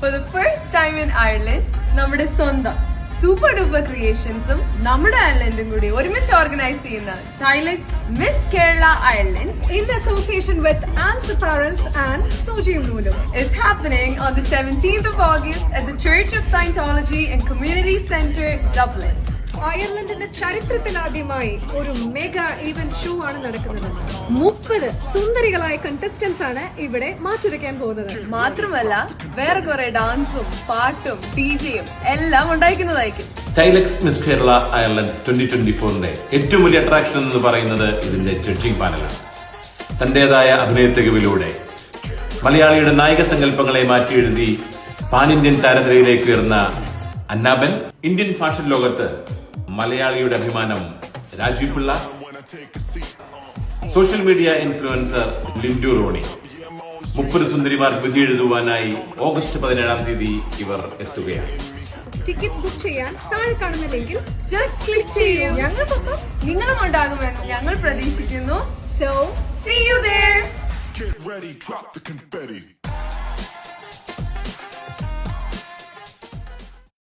For the first time in Ireland, നമ്മുടെ സ്വന്തം super duper ക്രിയേഷൻസും നമ്മുടെ ഐർലൻഡും കൂടി ഒരുമിച്ച് ഓർഗനൈസ് ചെയ്യുന്ന ടൈലക്സ് miss Kerala Ireland in association with Anne's Apparels and Suji Nulu is happening on the 17th of August at the Church of Scientology and Community Centre, Dublin. അയർലൻഡിന്റെ ചരിത്രത്തിലാദ്യമായി ഒരു mega event show ആണ് നടക്കുന്നത്. 30 സുന്ദരികളായ contestants ആണ് ഇവിടെ മാറ്റുരയ്ക്കാൻ പോകുന്നത്. മാത്രമല്ല വേറെ കുറെ ഡാൻസും പാട്ടും ഡിജെയും എല്ലാം ഉണ്ടായിരിക്കുന്നതായിരിക്കും. ടൈലക്സ് മിസ് കേരള അയർലൻഡ് 2024ന്റെ ഏറ്റവും വലിയ അട്രാക്ഷൻ എന്ന് പറയുന്നത് ഇതിന്റെ ജഡ്ജിംഗ് പാനലാണ്. തന്റേതായ അഭിനയ തികവിലൂടെ മലയാളിയുടെ നായിക സങ്കല്പങ്ങളെ മാറ്റിയെഴുതി പാൻ ഇന്ത്യൻ താരനിരയിലേക്ക് ഉയർന്ന അന്നാബൻ, ഇന്ത്യൻ ഫാഷൻ ലോകത്ത് മലയാളിയുടെ അഭിമാനം Rajeev Pillai, social media influencer Lindu Roni, 30 സുന്ദരിമാർക്ക് വിധി എഴുതുവാനായി ഓഗസ്റ്റ് 17-ാം തീയതി ഇവർ എത്തുകയാണ്. ടിക്കറ്റ്സ് ബുക്ക് ചെയ്യാൻ താഴെ കാണുന്ന ലിങ്കിൽ ജസ്റ്റ് ക്ലിക്ക് ചെയ്യൂ. ഞങ്ങൾക്കൊപ്പം നിങ്ങളും ഉണ്ടാകുമെന്ന് ഞങ്ങൾ പ്രതീക്ഷിക്കുന്നു. So See you there. Get ready, drop the confetti.